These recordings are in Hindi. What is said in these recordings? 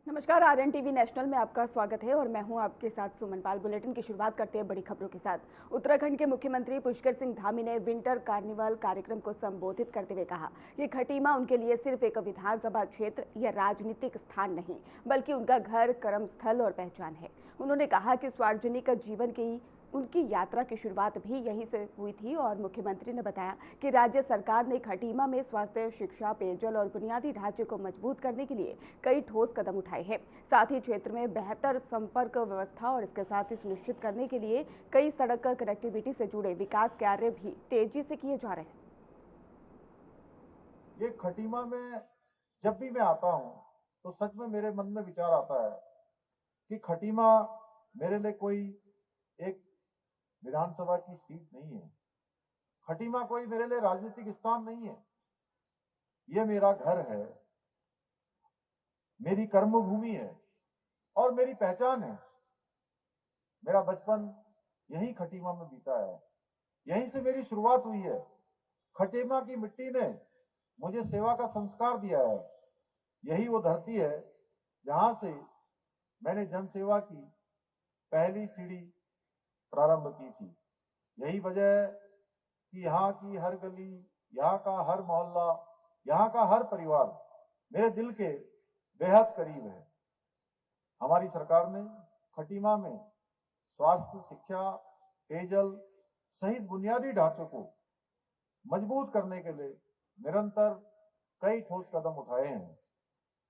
नमस्कार। आरएन टीवी नेशनल में आपका स्वागत है और मैं हूं आपके साथ सुमन पाल। बुलेटिन की शुरुआत करते हैं बड़ी खबरों के साथ। उत्तराखंड के मुख्यमंत्री पुष्कर सिंह धामी ने विंटर कार्निवल कार्यक्रम को संबोधित करते हुए कहा कि खटीमा उनके लिए सिर्फ एक विधानसभा क्षेत्र या राजनीतिक स्थान नहीं, बल्कि उनका घर, कर्मस्थल और पहचान है। उन्होंने कहा कि सार्वजनिक जीवन की उनकी यात्रा की शुरुआत भी यहीं से हुई थी और मुख्यमंत्री ने बताया कि राज्य सरकार ने खटीमा में स्वास्थ्य, शिक्षा, पेयजल और बुनियादी ढांचे को मजबूत करने के लिए कई ठोस कदम उठाए हैं। साथ ही क्षेत्र में बेहतर संपर्क व्यवस्था और इसके साथ ही सुनिश्चित करने के लिए कई सड़क कनेक्टिविटी से जुड़े विकास कार्य भी तेजी से किए जा रहे हैं। ये खटीमा में जब भी मैं आता हूँ तो सच में मेरे मन में विचार आता है कि खटीमा मेरे लिए कोई एक विधानसभा की सीट नहीं है। खटीमा कोई मेरे लिए राजनीतिक स्थान नहीं है। ये मेरा घर है, मेरी कर्मभूमि है और मेरी पहचान है। मेरा बचपन यही खटीमा में बीता है, यहीं से मेरी शुरुआत हुई है। खटीमा की मिट्टी ने मुझे सेवा का संस्कार दिया है। यही वो धरती है जहां से मैंने जन सेवा की पहली सीढ़ी प्रारंभ की थी। यही वजह है कि यहाँ की हर गली, यहाँ का हर मोहल्ला, यहाँ का हर परिवार मेरे दिल के बेहद करीब है। हमारी सरकार ने खटीमा में स्वास्थ्य, शिक्षा, पेयजल सहित बुनियादी ढांचों को मजबूत करने के लिए निरंतर कई ठोस कदम उठाए हैं।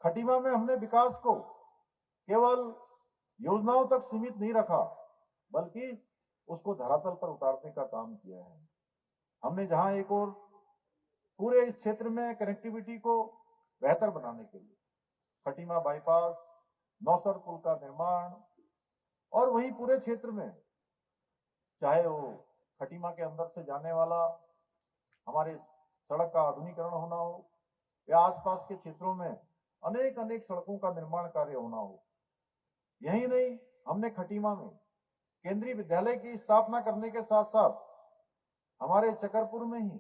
खटीमा में हमने विकास को केवल योजनाओं तक सीमित नहीं रखा, बल्कि उसको धरातल पर उतारने का काम किया है। हमने जहां एक और पूरे इस क्षेत्र में कनेक्टिविटी को बेहतर बनाने के लिए खटीमा बाईपास, नौसर पुल का निर्माण और वहीं पूरे क्षेत्र में चाहे वो खटीमा के अंदर से जाने वाला हमारे सड़क का आधुनिकीकरण होना हो या आसपास के क्षेत्रों में अनेक सड़कों का निर्माण कार्य होना हो। यही नहीं, हमने खटीमा में केंद्रीय विद्यालय की स्थापना करने के साथ साथ हमारे चकरपुर में ही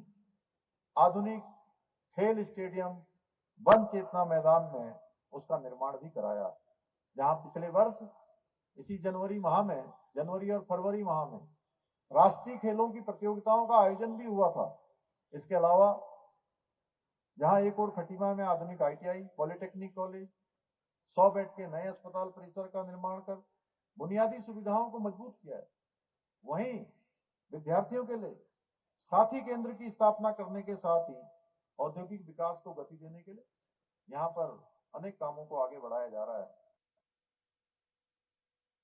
आधुनिक खेल स्टेडियम, वन चेतना मैदान में उसका निर्माण भी कराया, जहां पिछले वर्ष इसी जनवरी और फरवरी माह में राष्ट्रीय खेलों की प्रतियोगिताओं का आयोजन भी हुआ था। इसके अलावा जहां एक और खटीमा में आधुनिक ITI, पॉलिटेक्निक कॉलेज, 100 बेड के नए अस्पताल परिसर का निर्माण कर बुनियादी सुविधाओं को मजबूत किया है, वहीं विद्यार्थियों के लिए साथी केंद्र की स्थापना करने के साथ ही औद्योगिक विकास को गति देने के लिए यहाँ पर अनेक कामों को आगे बढ़ाया जा रहा है।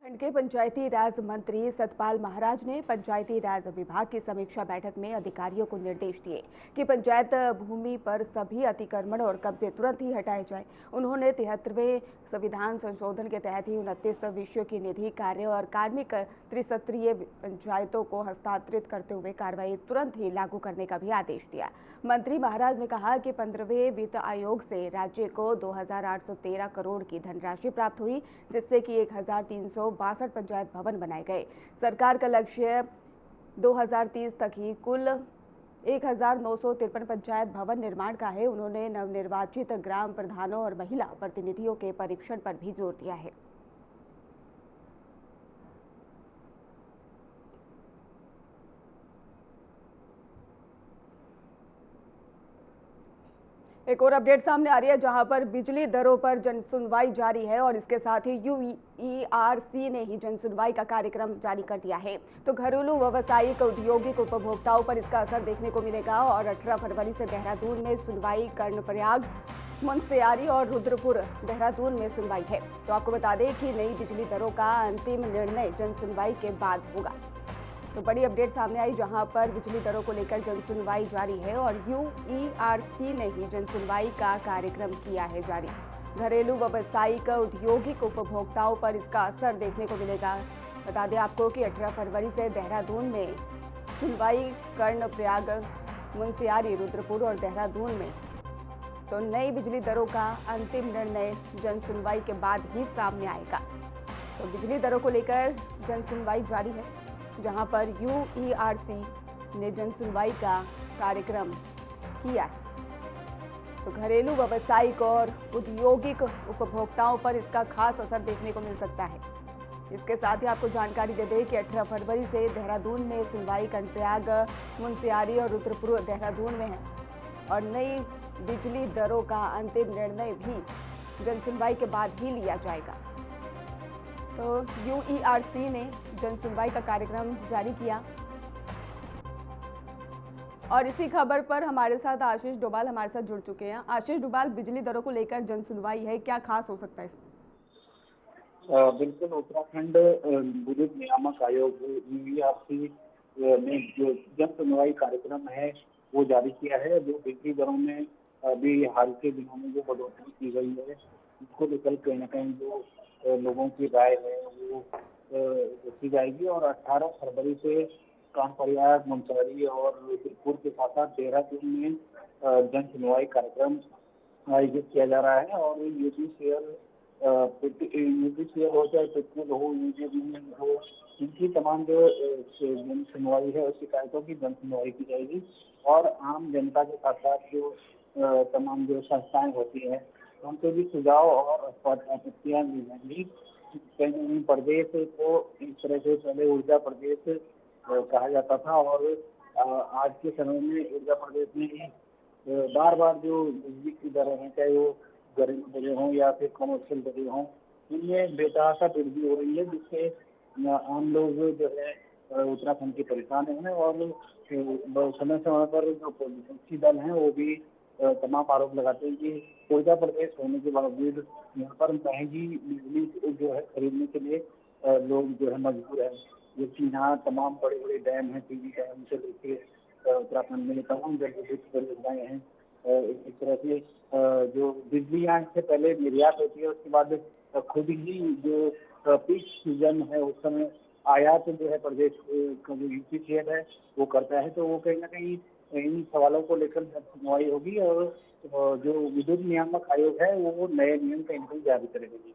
उत्तराखंड के पंचायती राज मंत्री सतपाल महाराज ने पंचायती राज विभाग की समीक्षा बैठक में अधिकारियों को निर्देश दिए कि पंचायत भूमि पर सभी अतिक्रमण और कब्जे तुरंत ही हटाए जाए। उन्होंने 73वें संविधान संशोधन के तहत ही 29 विषयों की निधि, कार्य और कार्मिक त्रिस्तरीय पंचायतों को हस्तांतरित करते हुए कार्रवाई तुरंत ही लागू करने का भी आदेश दिया। मंत्री महाराज ने कहा कि 15वें वित्त आयोग से राज्य को 2813 करोड़ की धनराशि प्राप्त हुई, जिससे कि 1362 पंचायत भवन बनाए गए। सरकार का लक्ष्य 2030 तक ही कुल 1953 पंचायत भवन निर्माण का है। उन्होंने नवनिर्वाचित ग्राम प्रधानों और महिला प्रतिनिधियों के परीक्षण पर भी जोर दिया है। एक और अपडेट सामने आ रही है, जहां पर बिजली दरों पर जनसुनवाई जारी है और इसके साथ ही UERC ने ही जनसुनवाई का कार्यक्रम जारी कर दिया है। तो घरेलू, व्यावसायिक, औद्योगिक उपभोक्ताओं पर इसका असर देखने को मिलेगा और 18 फरवरी से देहरादून में सुनवाई, कर्णप्रयाग, मुनस्यारी और रुद्रपुर देहरादून में सुनवाई है। तो आपको बता दें कि नई बिजली दरों का अंतिम निर्णय जनसुनवाई के बाद होगा। तो बड़ी अपडेट सामने आई, जहां पर बिजली दरों को लेकर जनसुनवाई जारी है और UERC ने ही जनसुनवाई का कार्यक्रम किया है जारी। घरेलू, व्यावसायिक, औद्योगिक उपभोक्ताओं पर इसका असर देखने को मिलेगा। बता दें आपको कि 18 फरवरी से देहरादून में सुनवाई, कर्णप्रयाग, मुनस्यारी, रुद्रपुर और देहरादून में। तो नई बिजली दरों का अंतिम निर्णय जनसुनवाई के बाद ही सामने आएगा। तो बिजली दरों को लेकर जनसुनवाई जारी है, जहां पर UERC ने जनसुनवाई का कार्यक्रम किया है। तो घरेलू व्यावसायिक और औद्योगिक उपभोक्ताओं पर इसका खास असर देखने को मिल सकता है। इसके साथ ही आपको जानकारी दे दें कि 18 फरवरी से देहरादून में सुनवाई कर्णप्रयाग, मुनस्यारी और रुद्रपुर देहरादून में है और नई बिजली दरों का अंतिम निर्णय भी जनसुनवाई के बाद ही लिया जाएगा। तो यूईआरसी ने जनसुनवाई का कार्यक्रम जारी किया और इसी खबर पर हमारे साथ आशीष डोभाल हमारे साथ जुड़ चुके हैं। आशीष डोभाल, बिजली दरों को लेकर जनसुनवाई है, क्या खास हो सकता है इसमें? बिल्कुल, उत्तराखंड विद्युत नियामक आयोग यूईआरसी ने जो जन सुनवाई कार्यक्रम है वो जारी किया है। जो बिजली दरों में अभी हाल के दिनों में जो बढ़ोतरी की गई है उसको लेकर कहीं ना कहीं जो लोगों की राय है वो देखी जाएगी और 18 फरवरी से कर्णप्रयाग, मुनस्यारी और रुद्रपुर के साथ साथ देहरादून में जन सुनवाई कार्यक्रम आयोजित किया जा रहा है। और यूपीसीएल हो चाहे पेट्रोल हो, यूजीवीएल हो, इनकी तमाम जो जन सुनवाई है उस शिकायतों की जन सुनवाई की जाएगी और आम जनता के साथ साथ जो तमाम जो संस्थाएं होती हैं उनके भी सुझाव और आपत्तियां ली जाएंगी। कहीं प्रदेश को इस तरह से पहले ऊर्जा प्रदेश कहा जाता था और आज के समय में ऊर्जा प्रदेश में ही बार बार जो बिजली की दरें हैं, चाहे वो घरेलू दरें हों या फिर कमर्शियल दरें हों, इनमें बेतहाशा वृद्धि हो रही है जिससे आम लोग जो है उत्तराखंड के परेशान हैं और समय समय पर जो विपक्षी दल हैं वो भी तमाम आरोप लगाते हैं कि ऊर्जा प्रदेश होने के बावजूद यहाँ पर महंगी बिजली जो है खरीदने के लिए लोग जो है मजबूर हैं। जबकि यहाँ तमाम बड़े बड़े डैम हैं, टीवी डैम से लेकर उत्तराखंड में तमाम जल विद्युत परियोजनाएं हैं। इस तरह से जो बिजली यहाँ से पहले निर्यात होती है उसके बाद खुद ही जो पीक सीजन है उस समय आयात जो है प्रदेश का जो यूपीसीएल है वो करता है। तो वो कहीं ना कहीं इन सवालों को लेकर सुनवाई होगी और जो विद्युत नियामक आयोग है वो नए नियम का इनको जारी करेगी।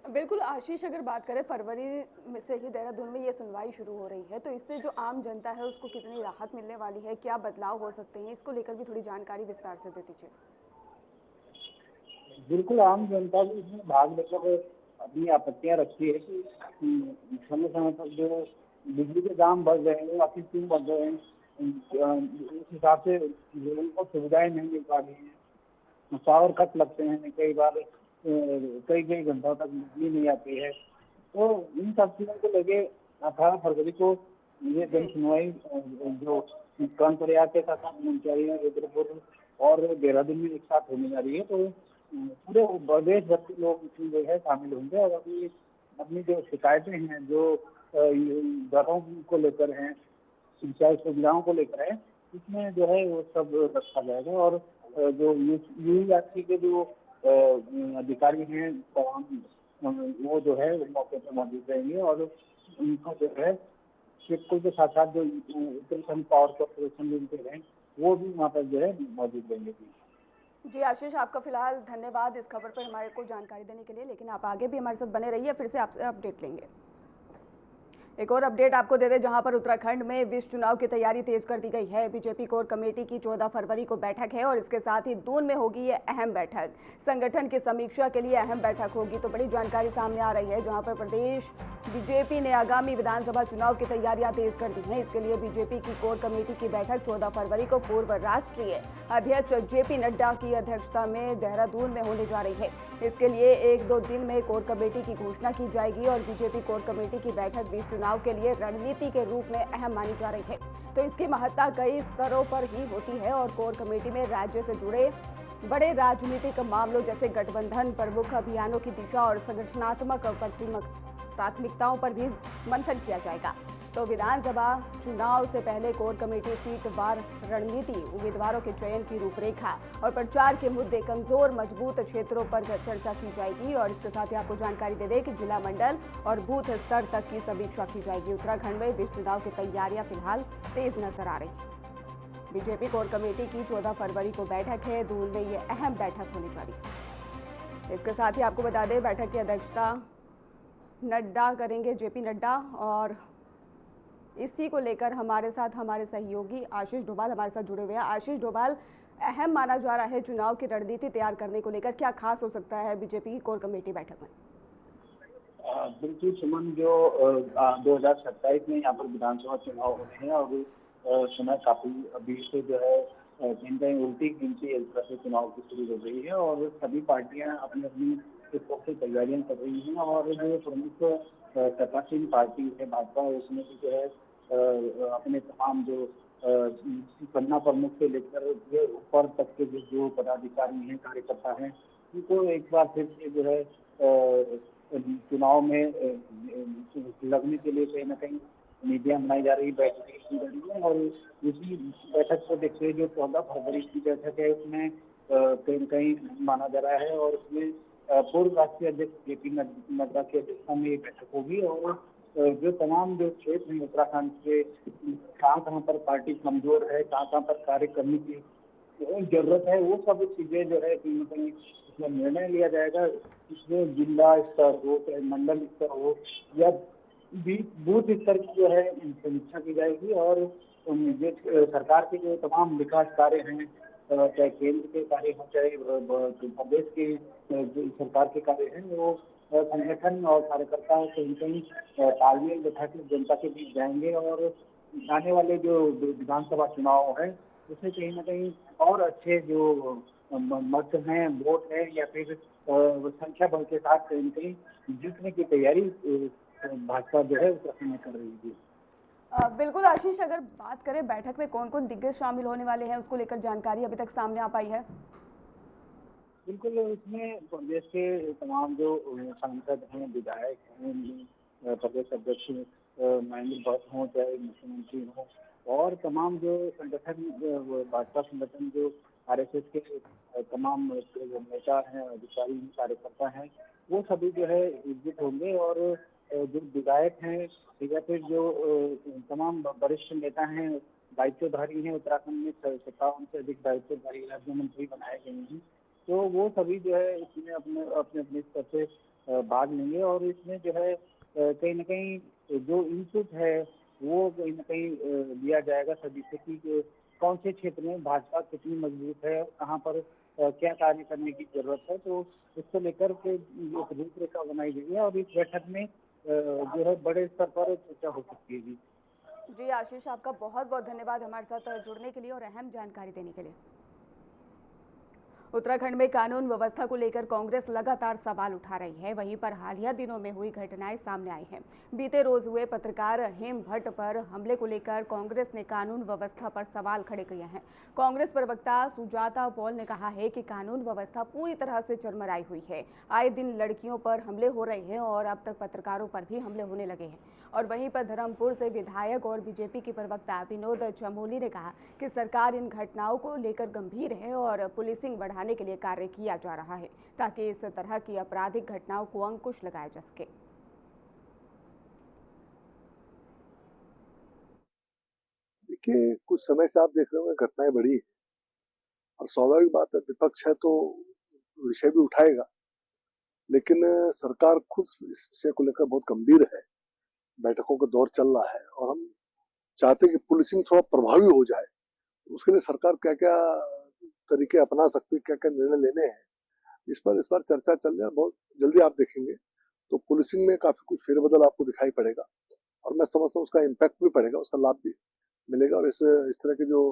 बिल्कुल आशीष, अगर बात करें फरवरी में से ही देहरादून में ये सुनवाई शुरू हो रही है, तो इससे जो आम जनता है उसको कितनी राहत मिलने वाली है, क्या बदलाव हो सकते हैं, इसको लेकर भी थोड़ी जानकारी विस्तार से दे दीजिए। बिल्कुल, आम जनता भी इसमें भाग लेकर अपनी आपत्तियां रखती है कि समय समय पर जो बिजली के दाम बढ़ रहे हैं, आखिर क्यों बढ़ रहे हैं, उस हिसाब से लोगों को सुविधाएं नहीं मिल पा रही है। पावर कट लगते हैं, कई बार कई घंटों तक बिजली नहीं आती है। तो इन सब चीजों को लेके 18 फरवरी को ये जन सुनवाई जो कर्णप्रयाग के साथ मुनस्यारी, रुद्रपुर और देहरादून में एक साथ होने जा रही है। तो पूरे प्रदेश भर के लोग इसमें जो है शामिल होंगे और अपनी जो शिकायतें हैं, जो दरों को लेकर हैं, सिंचाई सुविधाओं को लेकर है, इसमें जो है वो सब रखा जाएगा। और जो यूईआरसी के जो अधिकारी हैं तमाम वो जो है मौके पर मौजूद रहेंगे और उनको जो है शिवपुर के साथ साथ जो उत्तराखंड पावर कॉर्पोरेशन लिमिटेड है वो भी वहाँ पर जो है मौजूद रहेंगे। जी आशीष, आपका फिलहाल धन्यवाद इस खबर पर हमारे को जानकारी देने के लिए, लेकिन आप आगे भी हमारे साथ बने रहिए, फिर से आपसे अपडेट लेंगे। एक और अपडेट आपको दे दें, जहां पर उत्तराखंड में विस चुनाव की तैयारी तेज कर दी गई है। बीजेपी कोर कमेटी की 14 फरवरी को बैठक है और इसके साथ ही दून में होगी ये अहम बैठक। संगठन की समीक्षा के लिए अहम बैठक होगी। तो बड़ी जानकारी सामने आ रही है, जहां पर प्रदेश बीजेपी ने आगामी विधानसभा चुनाव की तैयारियां तेज कर दी हैं। इसके लिए बीजेपी की कोर कमेटी की बैठक 14 फरवरी को पूर्व राष्ट्रीय अध्यक्ष जेपी नड्डा की अध्यक्षता में देहरादून में होने जा रही है। इसके लिए 1-2 दिन में कोर कमेटी की घोषणा की जाएगी और बीजेपी कोर कमेटी की बैठक बीच चुनाव के लिए रणनीति के रूप में अहम मानी जा रही है। तो इसकी महत्ता कई स्तरों पर ही होती है और कोर कमेटी में राज्य से जुड़े बड़े राजनीतिक मामलों जैसे गठबंधन, प्रमुख अभियानों की दिशा और संगठनात्मक प्राथमिकताओं पर भी मंथन किया जाएगा। तो विधानसभा चुनाव से पहले कोर कमेटी सीट वार रणनीति, उम्मीदवारों के चयन की रूपरेखा और प्रचार के मुद्दे, कमजोर मजबूत क्षेत्रों पर चर्चा की जाएगी। और इसके साथ ही आपको जानकारी दे दें कि जिला मंडल और बूथ स्तर तक की समीक्षा की जाएगी। उत्तराखंड में विस चुनाव की तैयारियां फिलहाल तेज नजर आ रही। बीजेपी कोर कमेटी की 14 फरवरी को बैठक है, दून में ये अहम बैठक होने जा रही है। इसके साथ ही आपको बता दें, बैठक की अध्यक्षता नड्डा करेंगे, जेपी नड्डा। और इसी को लेकर हमारे साथ हमारे सहयोगी आशीष डोभाल हमारे साथ जुड़े हुए हैं। आशीष डोभाल, अहम माना जा रहा है चुनाव की रणनीति तैयार करने को लेकर, क्या खास हो सकता है बीजेपी की कोर कमेटी बैठक में? बिल्कुल सुमन, जो 2027 में यहाँ पर विधानसभा चुनाव होने हैं और समय काफी अभी से जो है कहीं कहीं उल्टी गिनती एक तरह से चुनाव की शुरू हो गई है और सभी पार्टियां अपनी अपनी इस वक्त से तैयारियां कर रही हैं और जो प्रमुख सत्तासीन पार्टी है भाजपा, उसमें भी जो है अपने तमाम जो पन्ना प्रमुख से लेकर जो ऊपर तक के जो पदाधिकारी हैं, कार्यकर्ता हैं, उनको एक बार फिर से जो है चुनाव में लगने के लिए कहीं ना कहीं नीतियां बनाई जा रही, बैठकें की जा रही है और इसी बैठक को देखते हुए जो 14 फरवरी की बैठक है उसमें कहीं न कहीं माना जा रहा है और उसमें पूर्व राष्ट्रीय अध्यक्ष जेपी नड्डा की अध्यक्षता में ये बैठक होगी और जो तमाम जो क्षेत्र हैं उत्तराखंड के, कहाँ कहाँ पर पार्टी कमजोर है, कहाँ कहाँ पर कार्य करने की जरूरत है, वो सब चीजें जो है कहीं न कहीं इसमें निर्णय लिया जाएगा। इसमें जिला स्तर हो, चाहे मंडल स्तर हो या बूथ स्तर की जो है समीक्षा की जाएगी और जो सरकार के जो तमाम विकास कार्य हैं, चाहे केंद्र के कार्य हो, चाहे प्रदेश के जो सरकार के कार्य हैं, वो संगठन और कार्यकर्ता कहीं कहीं तालमेल बैठा के जनता के बीच जाएंगे और आने वाले जो विधानसभा चुनाव है उसमें कहीं ना कहीं और अच्छे जो मत हैं, वोट है या फिर संख्या बल के साथ कहीं ना कहीं जीतने की तैयारी भाजपा जो है उत्तराखंड में कर रही है। बिल्कुल आशीष, अगर बात करें बैठक में कौन कौन दिग्गज शामिल होने वाले हैं, उसको लेकर जानकारी अभी तक सामने आ पाई है? बिल्कुल, इसमें प्रदेश के तमाम जो सांसद हैं, विधायक हैं, प्रदेश अध्यक्ष महेंद्र भट्ट हों, चाहे मुख्यमंत्री हों और तमाम जो संगठन, भाजपा संगठन जो आरएसएस के तमाम नेता हैं, अधिकारी हैं, कार्यकर्ता हैं, वो सभी जो है एकजुट होंगे और जो विधायक हैं या फिर जो तमाम वरिष्ठ नेता हैं, दायित्वधारी हैं, उत्तराखंड में 57 से अधिक दायित्वधारी राज्य मंत्री बनाए गए हैं, तो वो सभी जो है इसमें अपने अपने अपने स्तर से भाग लेंगे और इसमें जो है कहीं ना कहीं जो इनपुट है वो कहीं ना कहीं लिया जाएगा सभी से कि कौन से क्षेत्र में भाजपा कितनी मजबूत है, कहाँ पर क्या कार्य करने की जरूरत है, तो इसको लेकर के एक रूपरेखा बनाई गई है और इस बैठक में जो है बड़े स्तर पर चर्चा हो सकती है। जी आशीष, आपका बहुत बहुत धन्यवाद हमारे साथ जुड़ने के लिए और अहम जानकारी देने के लिए। उत्तराखंड में कानून व्यवस्था को लेकर कांग्रेस लगातार सवाल उठा रही है। वहीं पर हालिया दिनों में हुई घटनाएं सामने आई हैं। बीते रोज हुए पत्रकार हेम भट्ट पर हमले को लेकर कांग्रेस ने कानून व्यवस्था पर सवाल खड़े किए हैं। कांग्रेस प्रवक्ता सुजाता पॉल ने कहा है कि कानून व्यवस्था पूरी तरह से चरमराई हुई है। आए दिन लड़कियों पर हमले हो रहे हैं और अब तक पत्रकारों पर भी हमले होने लगे हैं। और वहीं पर धर्मपुर से विधायक और बीजेपी की प्रवक्ता विनोद चमोली ने कहा कि सरकार इन घटनाओं को लेकर गंभीर है और पुलिसिंग बढ़ाने के लिए कार्य किया जा रहा है ताकि इस तरह की आपराधिक घटनाओं को अंकुश लगाया जा सके। देखिए, कुछ समय से आप देख रहे होंगे घटनाएं बढ़ी है और स्वाभाविक बात है, विपक्ष है तो विषय भी उठाएगा, लेकिन सरकार खुद इस विषय को लेकर बहुत गंभीर है। बैठकों का दौर चल रहा है और हम चाहते हैं कि पुलिसिंग थोड़ा प्रभावी हो जाए। उसके लिए सरकार क्या क्या तरीके अपना सकती है, क्या क्या निर्णय लेने हैं, इस बार चर्चा चल रही है। बहुत जल्दी आप देखेंगे तो पुलिसिंग में काफी कुछ फेरबदल आपको दिखाई पड़ेगा और मैं समझता हूँ उसका इम्पैक्ट भी पड़ेगा, उसका लाभ भी मिलेगा और इस तरह की जो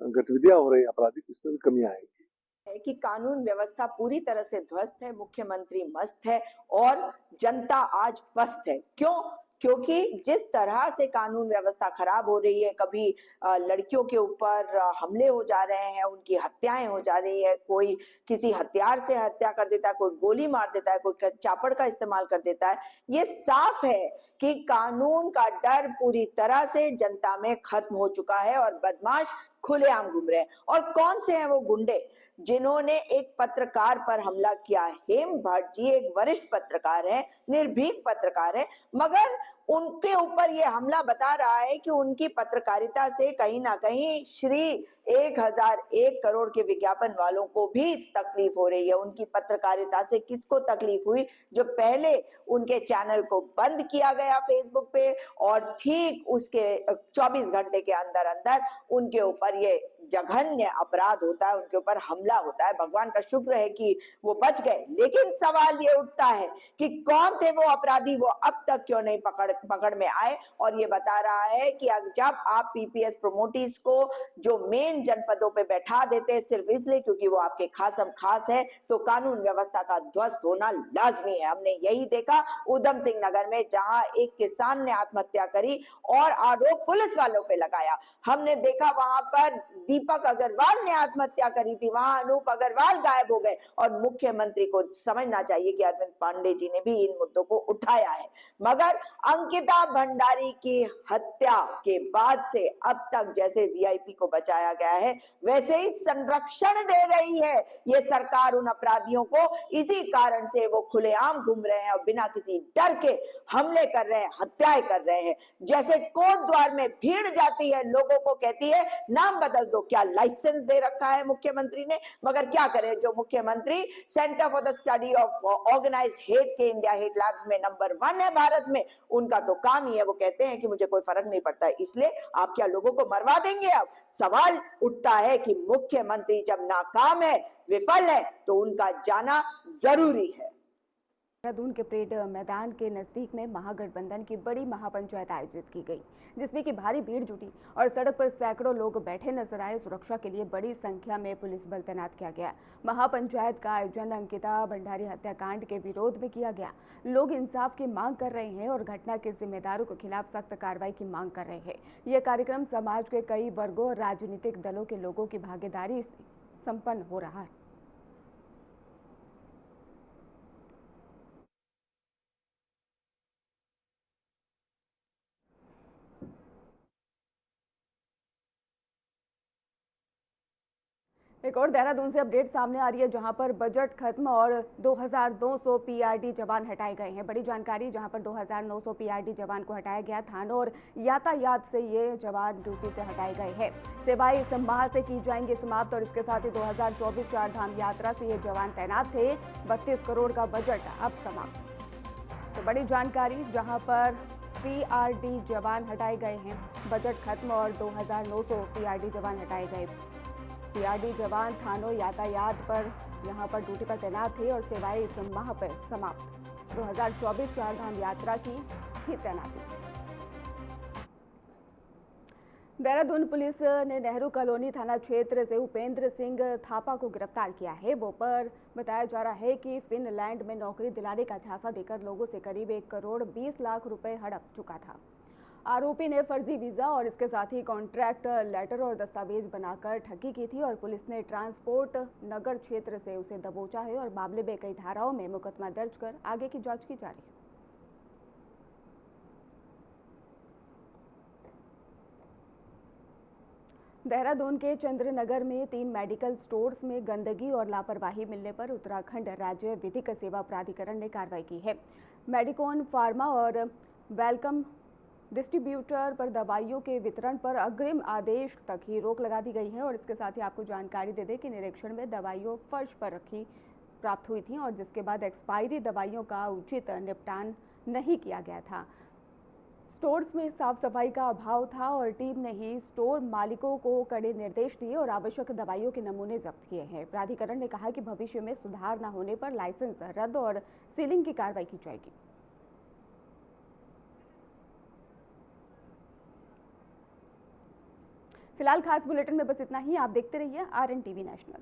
गतिविधियां हो रही है आपराधिक, इसमें भी कमी आएगी। कि कानून व्यवस्था पूरी तरह से ध्वस्त है, मुख्यमंत्री मस्त है और जनता आज पस्त है। क्यों? क्योंकि जिस तरह से कानून व्यवस्था खराब हो रही है, कभी लड़कियों के ऊपर हमले हो जा रहे हैं, उनकी हत्याएं हो जा रही है, कोई किसी हथियार से हत्या कर देता है, कोई गोली मार देता है, कोई चापड़ का इस्तेमाल कर देता है। ये साफ है कि कानून का डर पूरी तरह से जनता में खत्म हो चुका है और बदमाश खुलेआम घूम रहे हैं। और कौन से हैं वो गुंडे जिन्होंने एक पत्रकार पर हमला किया? हेम भट्ट जी एक वरिष्ठ पत्रकार है, निर्भीक पत्रकार है, मगर उनके ऊपर ये हमला बता रहा है कि उनकी पत्रकारिता से कहीं ना कहीं श्री 1001 करोड़ के विज्ञापन वालों को भी तकलीफ हो रही है। उनकी पत्रकारिता से किसको तकलीफ हुई? जो पहले उनके चैनल को बंद किया गया फेसबुक पे और ठीक उसके 24 घंटे के अंदर अंदर उनके ऊपर ये जघन्य अपराध होता है, उनके ऊपर हमला होता है। भगवान का शुक्र है कि वो बच गए, लेकिन सवाल ये उठता है कि कौन थे वो अपराधी, वो अब तक क्यों नहीं पकड़ में आए। और ये बता रहा है कि जब आप पीपीएस प्रमोटर्स को जो मेन जनपदों पे बैठा देते सिर्फ इसलिए क्योंकि वो आपके खासम खास है, तो कानून व्यवस्था का ध्वस्त होना लाजमी है। हमने यही देखा उधम सिंह नगर में, जहां एक किसान ने आत्महत्या करी और आरोप पुलिस वालों पे लगाया। हमने देखा वहां पर दीपक अग्रवाल ने आत्महत्या करी थी, वहां अनूप अग्रवाल गायब हो गए। और मुख्यमंत्री को समझना चाहिए कि अरविंद पांडे जी ने भी इन मुद्दों को उठाया है। मगर अंकिता भंडारी की हत्या के बाद से अब तक जैसे वीआईपी को बचाया गया है, वैसे ही संरक्षण दे रही है ये सरकार उन अपराधियों को। इसी कारण से वो खुलेआम घूम रहे हैं और बिना किसी डर के हमले कर रहे हैं, हत्याएं कर रहे हैं। जैसे कोर्ट द्वार में भीड़ जाती है, लोगों को कहती है नाम बदल दो, क्या लाइसेंस दे रखा है मुख्यमंत्री ने? मगर क्या करें, जो मुख्यमंत्री centre for the study of organised hate के इंडिया हेट लैब्स में नंबर 1 है भारत में, उनका तो काम ही है, वो कहते हैं कि मुझे कोई फर्क नहीं पड़ता है। इसलिए आप क्या लोगों को मरवा देंगे? अब सवाल उठता है कि मुख्यमंत्री जब नाकाम है, विफल है, तो उनका जाना जरूरी है। देहरादून के परेड मैदान के नजदीक में महागठबंधन की बड़ी महापंचायत आयोजित की गई, जिसमें कि भारी भीड़ जुटी और सड़क पर सैकड़ों लोग बैठे नजर आए। सुरक्षा के लिए बड़ी संख्या में पुलिस बल तैनात किया गया। महापंचायत का आयोजन अंकिता भंडारी हत्याकांड के विरोध में किया गया। लोग इंसाफ की मांग कर रहे हैं और घटना के जिम्मेदारों के खिलाफ सख्त कार्रवाई की मांग कर रहे हैं। यह कार्यक्रम समाज के कई वर्गों और राजनीतिक दलों के लोगों की भागीदारी से संपन्न हो रहा है। एक और देहरादून से अपडेट सामने आ रही है, जहां पर बजट खत्म और 2200 पीआरडी जवान हटाए गए हैं। बड़ी जानकारी, जहां पर 2900 पीआरडी जवान को हटाया गया। थानों और यातायात से ये जवान ड्यूटी से हटाए गए हैं। सेवाएं इस माह से की जाएंगी समाप्त और इसके साथ ही 2024 चार धाम यात्रा से ये जवान तैनात थे। 32 करोड़ का बजट अब समाप्त। तो बड़ी जानकारी, जहां पर पीआरडी जवान हटाए गए हैं। बजट खत्म और 2900 पीआरडी जवान हटाए गए। पीआरडी जवान थानों यातायात पर यहां पर ड्यूटी पर तैनात थे और सेवाएं इस माह पर समाप्त। 2024 चार धाम यात्रा की थी तैनाती। देहरादून पुलिस ने नेहरू कॉलोनी थाना क्षेत्र से उपेंद्र सिंह थापा को गिरफ्तार किया है। वो पर बताया जा रहा है कि फिनलैंड में नौकरी दिलाने का झांसा देकर लोगों से करीब 1 करोड़ 20 लाख रुपए हड़प चुका था। आरोपी ने फर्जी वीजा और इसके साथ ही कॉन्ट्रैक्ट लेटर और दस्तावेज बनाकर ठगी की थी और पुलिस ने ट्रांसपोर्ट नगर क्षेत्र से उसे दबोचा है और मामले में कई धाराओं में मुकदमा दर्ज कर आगे की जांच की जा रही है। देहरादून के चंद्रनगर में 3 मेडिकल स्टोर्स में गंदगी और लापरवाही मिलने पर उत्तराखंड राज्य विधिक सेवा प्राधिकरण ने कार्रवाई की है। मेडिकोन फार्मा और वेलकम डिस्ट्रीब्यूटर पर दवाइयों के वितरण पर अग्रिम आदेश तक ही रोक लगा दी गई है और इसके साथ ही आपको जानकारी दे दें कि निरीक्षण में दवाइयों फर्श पर रखी प्राप्त हुई थी और जिसके बाद एक्सपायरी दवाइयों का उचित निपटान नहीं किया गया था। स्टोर्स में साफ सफाई का अभाव था और टीम ने ही स्टोर मालिकों को कड़े निर्देश दिए और आवश्यक दवाइयों के नमूने जब्त किए हैं। प्राधिकरण ने कहा कि भविष्य में सुधार न होने पर लाइसेंस रद्द और सीलिंग की कार्रवाई की जाएगी। फिलहाल खास बुलेटिन में बस इतना ही। आप देखते रहिए RNTV नेशनल।